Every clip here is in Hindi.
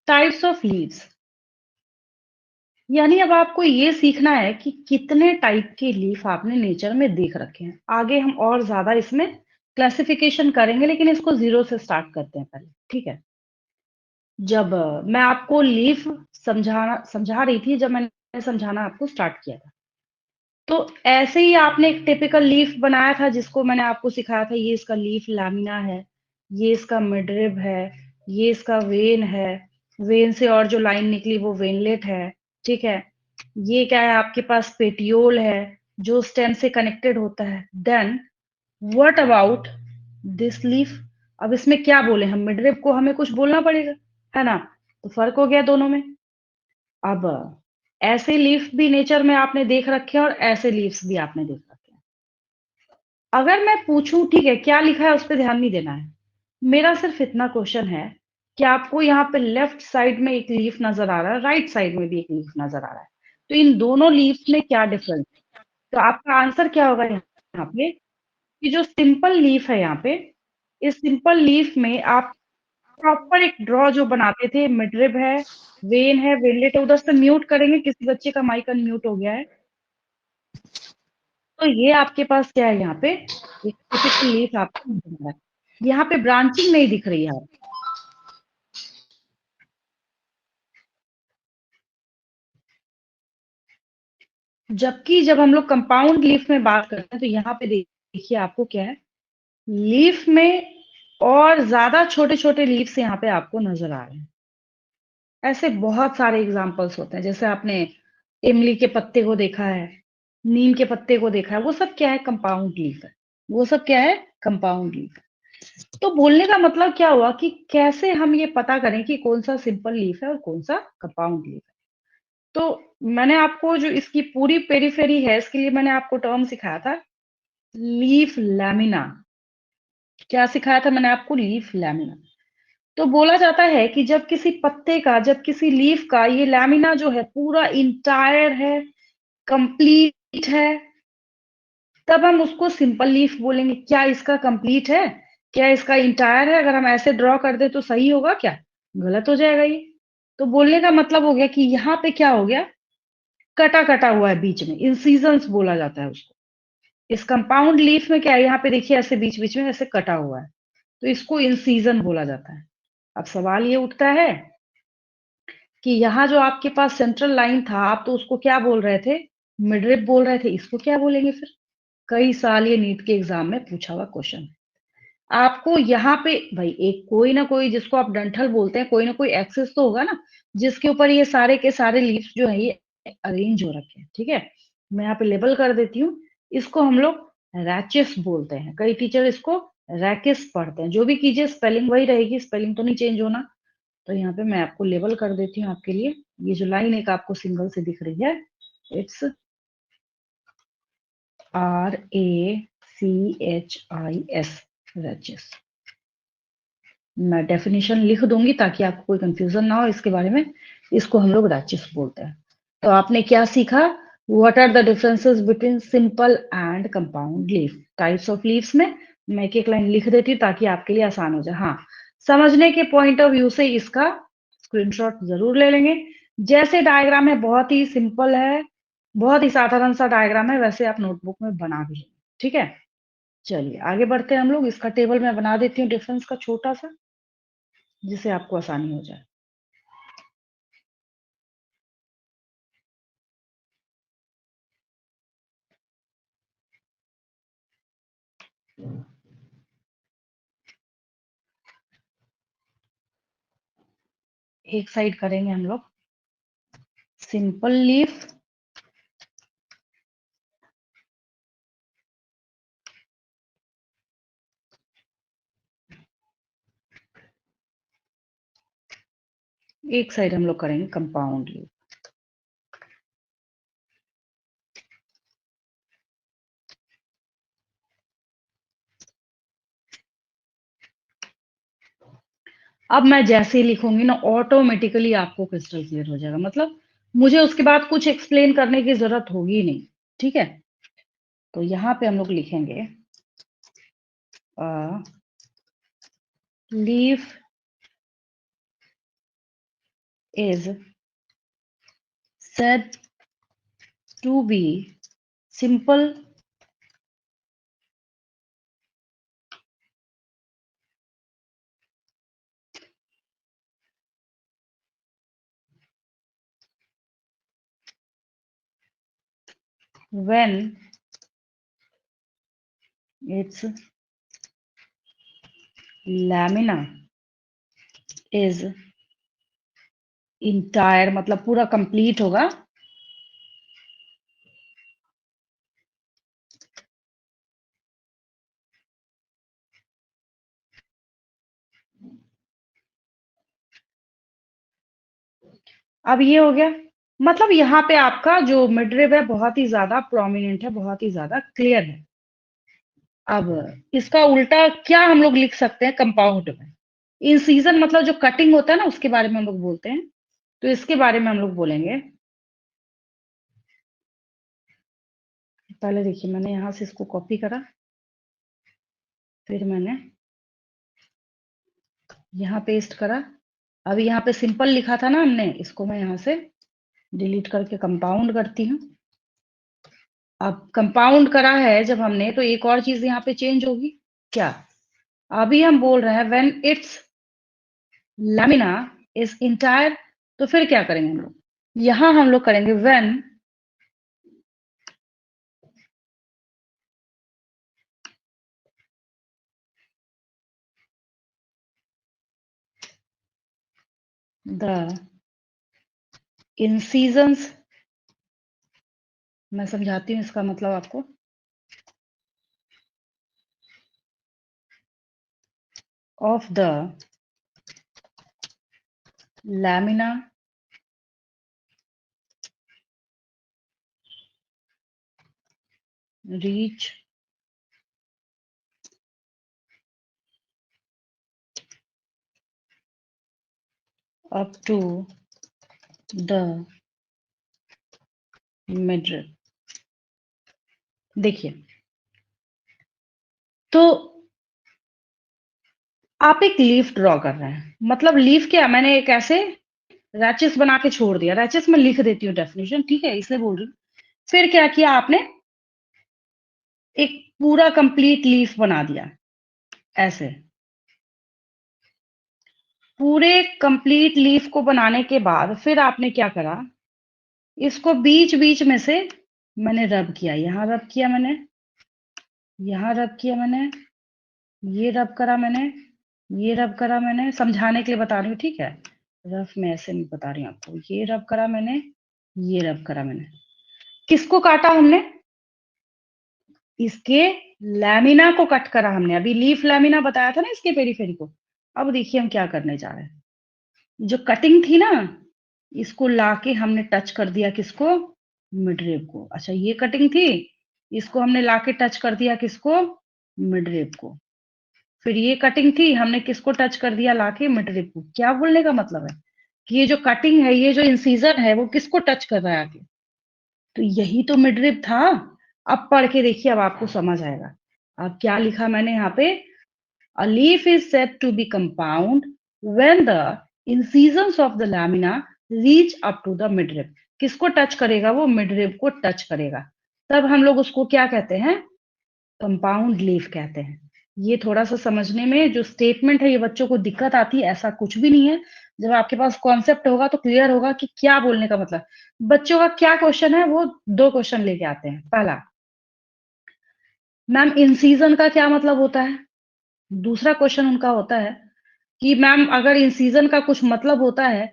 टाइप्स ऑफ लीव्स, यानी अब आपको ये सीखना है कि कितने टाइप के लीफ आपने नेचर में देख रखे हैं। आगे हम और ज्यादा इसमें क्लासिफिकेशन करेंगे, लेकिन इसको जीरो से स्टार्ट करते हैं पहले, ठीक है। जब मैं आपको लीफ समझा रही थी, जब मैंने समझाना आपको स्टार्ट किया था, तो ऐसे ही आपने एक टिपिकल लीफ बनाया था, जिसको मैंने आपको सिखाया था। ये इसका लीफ लैमिना है, ये इसका मिडरिब है, ये इसका वेन है, वेन से और जो लाइन निकली वो वेनलेट है, ठीक है। ये क्या है, आपके पास पेटियोल है जो स्टेम से कनेक्टेड होता है। Then what about this leaf? अब इसमें क्या बोले हम, मिडरिब को हमें कुछ बोलना पड़ेगा, है ना। तो फर्क हो गया दोनों में। अब ऐसे लीफ भी नेचर में आपने देख रखे हैं और ऐसे लीव्स भी आपने देख रखे हैं। अगर मैं पूछूं, ठीक है, क्या लिखा है उस पर ध्यान नहीं देना है, मेरा सिर्फ इतना क्वेश्चन है कि आपको यहाँ पे लेफ्ट साइड में एक लीफ नजर आ रहा है, राइट साइड में भी एक लीफ नजर आ रहा है, तो इन दोनों लीव्स में क्या डिफरेंस है? तो आपका आंसर क्या होगा यहाँ पे, कि जो सिंपल लीफ है यहाँ पे, इस सिंपल लीफ में आप प्रॉपर एक ड्रॉ जो बनाते थे, मिडरिब है, वेन है, वेनलेट है। उधर से म्यूट करेंगे, किसी बच्चे का माइक अनम्यूट हो गया है। तो ये आपके पास क्या है, यहाँ पे एक टिपिकल लीफ आपको मिल रहा है। यहाँ पे ब्रांचिंग नहीं दिख रही है आप, जबकि जब हम लोग कंपाउंड लीफ में बात करते हैं, तो यहाँ पे देखिए आपको क्या है, लीफ में और ज्यादा छोटे छोटे लीव्स यहाँ पे आपको नजर आ रहे हैं। ऐसे बहुत सारे एग्जाम्पल्स होते हैं, जैसे आपने इमली के पत्ते को देखा है, नीम के पत्ते को देखा है, वो सब क्या है, कंपाउंड लीफ है। वो सब क्या है, कंपाउंड लीफ है। तो बोलने का मतलब क्या हुआ कि कैसे हम ये पता करें कि कौन सा सिंपल लीफ है और कौन सा कंपाउंड लीफ है। तो मैंने आपको जो इसकी पूरी पेरिफेरी है, इसके लिए मैंने आपको टर्म सिखाया था, लीफ लैमिना। क्या सिखाया था मैंने आपको, लीफ लैमिना। तो बोला जाता है कि जब किसी पत्ते का, जब किसी लीफ का ये लैमिना जो है पूरा इंटायर है, कंप्लीट है, तब हम उसको सिंपल लीफ बोलेंगे। क्या इसका कंप्लीट है, क्या इसका इंटायर है? अगर हम ऐसे ड्रॉ कर दे तो सही होगा क्या? गलत हो जाएगा ये। तो बोलने का मतलब हो गया कि यहाँ पे क्या हो गया, कटा कटा हुआ है बीच में, इंसीजन्स बोला जाता है उसको। इस कंपाउंड लीफ में क्या है, यहाँ पे देखिए ऐसे बीच बीच में ऐसे कटा हुआ है, तो इसको इंसीजन बोला जाता है। अब सवाल ये उठता है कि यहाँ जो आपके पास सेंट्रल लाइन था, आप तो उसको क्या बोल रहे थे, मिडरिप बोल रहे थे, इसको क्या बोलेंगे फिर? कई साल ये नीट के एग्जाम में पूछा हुआ क्वेश्चन। आपको यहाँ पे भाई एक कोई ना कोई, जिसको आप डंठल बोलते हैं, कोई ना कोई एक्सेस तो होगा ना, जिसके ऊपर ये सारे के सारे लीव्स जो है ये अरेंज हो रखे हैं, ठीक है। मैं यहाँ पे लेबल कर देती हूँ। इसको हम लोग रैचेस बोलते हैं, कई टीचर इसको रैकेस पढ़ते हैं। जो भी कीजिए, स्पेलिंग वही रहेगी, स्पेलिंग तो नहीं चेंज होना। तो यहाँ पे मैं आपको लेबल कर देती हूँ आपके लिए। ये जो लाइन एक आपको सिंगल से दिख रही है, इट्स RACHIS, रैचेस। मैं डेफिनेशन लिख दूंगी ताकि आपको कोई कंफ्यूजन ना हो इसके बारे में। इसको हम लोग रैचेस बोलते हैं। तो आपने क्या सीखा, what are the differences between simple and compound leaf? Types of leaves में मैं एक एक लाइन लिख देती हूँ ताकि आपके लिए आसान हो जाए। हाँ, समझने के पॉइंट ऑफ व्यू से इसका स्क्रीनशॉट जरूर ले लेंगे। जैसे डायग्राम है, बहुत ही सिंपल है, बहुत ही साधारण सा डायग्राम है, वैसे आप नोटबुक में बना भी लेंगे, ठीक है। चलिए आगे बढ़ते हैं हम लोग। इसका टेबल मैं बना देती हूँ डिफरेंस का छोटा सा, जिससे आपको आसानी हो जाए। एक साइड करेंगे हम लोग सिंपल लीफ, एक साइड हम लोग करेंगे कंपाउंड लीफ। अब मैं जैसे ही लिखूंगी ना, ऑटोमेटिकली आपको क्रिस्टल क्लियर हो जाएगा। मतलब मुझे उसके बाद कुछ एक्सप्लेन करने की जरूरत होगी नहीं, ठीक है। तो यहाँ पे हम लोग लिखेंगे leaf is said to be simple when its lamina is entire, मतलब पूरा कंप्लीट होगा, अब ये हो गया। मतलब यहाँ पे आपका जो मिडरिब है बहुत ही ज्यादा प्रोमिनेंट है, बहुत ही ज्यादा क्लियर है। अब इसका उल्टा क्या हम लोग लिख सकते हैं कंपाउंड में? इन सीजन मतलब जो कटिंग होता है ना, उसके बारे में हम लोग बोलते हैं। तो इसके बारे में हम लोग बोलेंगे, पहले देखिए मैंने यहां से इसको कॉपी करा, फिर मैंने यहाँ पेस्ट करा। अभी यहाँ पे सिंपल लिखा था ना हमने, इसको मैं यहाँ से डिलीट करके कंपाउंड करती हूँ। अब कंपाउंड करा है जब हमने, तो एक और चीज यहाँ पे चेंज होगी क्या? अभी हम बोल रहे हैं when it's lamina is entire, तो फिर क्या करेंगे हम लोग? यहाँ हम लोग करेंगे व्हेन द इंसिजंस, मैं समझाती हूँ इसका मतलब आपको। Of the lamina reach up to the midrib. देखिए, तो आप एक लीफ ड्रॉ कर रहे हैं, मतलब लीफ क्या, मैंने एक ऐसे रैचेस बना के छोड़ दिया। रैचेस में लिख देती हूँ डेफिनेशन, ठीक है, इसलिए बोल रही हूँ। फिर क्या किया आपने? एक पूरा कंप्लीट लीफ बना दिया ऐसे। पूरे कंप्लीट लीफ को बनाने के बाद फिर आपने क्या करा? इसको बीच बीच में से मैंने रब किया, यहाँ रब किया मैंने, यहाँ रब किया मैंने, ये रब करा मैंने, ये रब करा मैंने, समझाने के लिए बता रही हूँ, ठीक है। रफ में ऐसे नहीं बता रही हूँ आपको। ये रब करा मैंने, ये रब करा मैंने। किसको काटा हमने? इसके लैमिना को कट करा हमने। अभी लीफ लैमिना बताया था ना इसके पेरीफेरी को। अब देखिए हम क्या करने जा रहे हैं। जो कटिंग थी ना, इसको लाके हमने टच कर दिया किसको? मिडरिब को। अच्छा, ये कटिंग थी, इसको हमने लाके टच कर दिया किसको? मिडरिब को। फिर ये कटिंग थी, हमने किसको टच कर दिया लाके? मिडरिब को। क्या बोलने का मतलब है कि ये जो कटिंग है, ये जो इंसीजन है, वो किसको टच कर रहा है आगे? तो यही तो मिडरिब था। अब पढ़ के देखिए, अब आपको समझ आएगा। अब क्या लिखा मैंने यहाँ पे? A leaf is said to be compound when the incisions of the lamina reach up to the midrib. किसको टच करेगा? वो मिडरिब को टच करेगा। तब हम लोग उसको क्या कहते हैं? कंपाउंड लीफ कहते हैं। ये थोड़ा सा समझने में जो स्टेटमेंट है, ये बच्चों को दिक्कत आती है, ऐसा कुछ भी नहीं है। जब आपके पास कॉन्सेप्ट होगा तो क्लियर होगा कि क्या बोलने का मतलब। बच्चों का क्या क्वेश्चन है, वो 2 क्वेश्चन लेके आते हैं। पहला, मैम इंसीजन का क्या मतलब होता है? दूसरा क्वेश्चन उनका होता है कि मैम अगर इंसीजन का कुछ मतलब होता है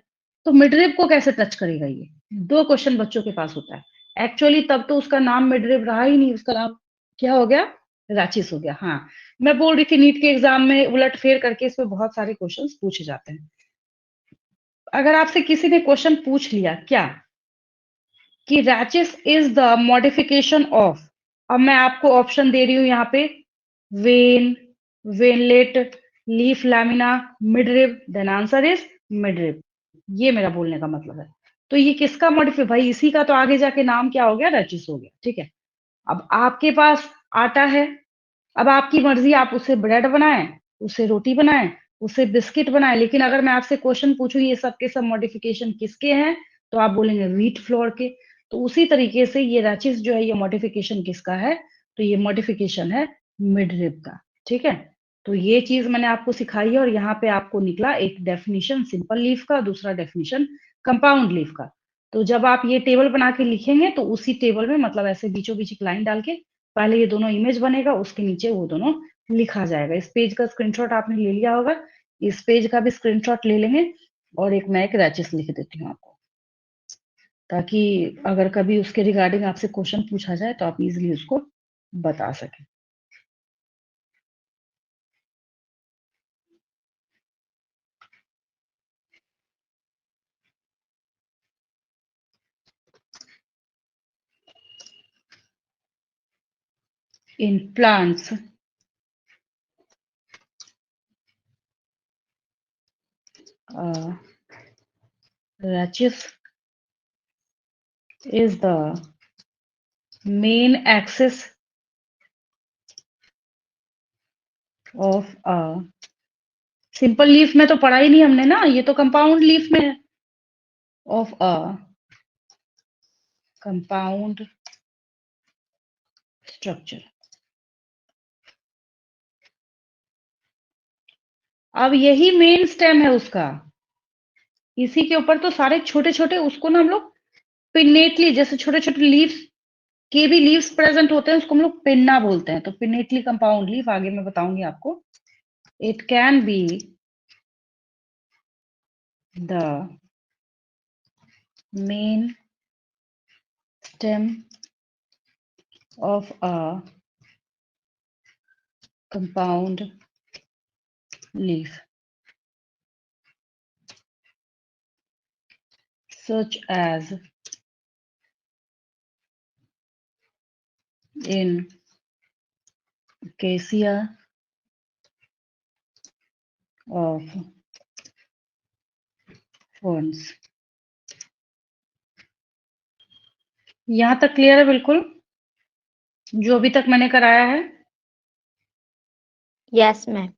तो मिडरिब को कैसे टच करेगा? ये 2 क्वेश्चन बच्चों के पास होता है। एक्चुअली तब तो उसका नाम मिडरिब रहा ही नहीं, उसका नाम क्या हो गया? राचिस हो गया। हाँ, मैं बोल रही थी नीट के एग्जाम में उलट फेर करके इसमें बहुत सारे क्वेश्चंस पूछे जाते हैं। अगर आपसे किसी ने क्वेश्चन पूछ लिया क्या कि rachis is the modification of, अब मैं आपको ऑप्शन दे रही हूँ यहाँ पे, vein, veinlet, leaf lamina, midrib, then answer is midrib. ये मेरा बोलने का मतलब है। तो ये किसका मॉडिफाई? भाई इसी का तो आगे जाके नाम क्या हो गया? रैचिस हो गया, ठीक है। अब आपके पास आटा है, अब आपकी मर्जी, आप उससे ब्रेड बनाएं, उससे रोटी बनाएं, उससे बिस्किट बनाएं, लेकिन अगर मैं आपसे क्वेश्चन पूछूं ये सब के सब मॉडिफिकेशन किसके हैं, तो आप बोलेंगे व्हीट फ्लोर के। तो उसी तरीके से ये रैचिस जो है, ये मॉडिफिकेशन किसका है, तो ये मॉडिफिकेशन है मिड रिब का। ठीक है, तो ये चीज मैंने आपको सिखाई है, और यहाँ पे आपको निकला एक डेफिनेशन सिंपल लीफ का, दूसरा डेफिनेशन कंपाउंड लीफ का। तो जब आप ये टेबल बना के लिखेंगे तो उसी टेबल में मतलब ऐसे बीचों बीच एक लाइन डाल के पहले ये दोनों इमेज बनेगा, उसके नीचे वो दोनों लिखा जाएगा। इस पेज का स्क्रीनशॉट आपने ले लिया होगा, इस पेज का भी स्क्रीनशॉट ले लेंगे, और एक मैं एक रैचिस लिख देती हूँ आपको, ताकि अगर कभी उसके रिगार्डिंग आपसे क्वेश्चन पूछा जाए तो आप इजिली उसको बता सकें। In plants rachis is the main axis of a simple leaf में तो पढ़ा ही नहीं हमने ना, ये तो कंपाउंड लीफ में है, ऑफ अ कंपाउंड स्ट्रक्चर। अब यही मेन स्टेम है उसका, इसी के ऊपर तो सारे छोटे छोटे उसको ना हम लोग पिन्नेटली, जैसे छोटे छोटे लीव्स के भी लीव्स प्रेजेंट होते हैं, उसको हम लोग पिन्ना बोलते हैं। तो पिन्नेटली कंपाउंड लीफ आगे मैं बताऊंगी आपको। It can be the main stem of a compound leaf such as in acacia of ferns। यहां तक क्लियर है बिल्कुल, जो अभी तक मैंने कराया है? Yes ma'am.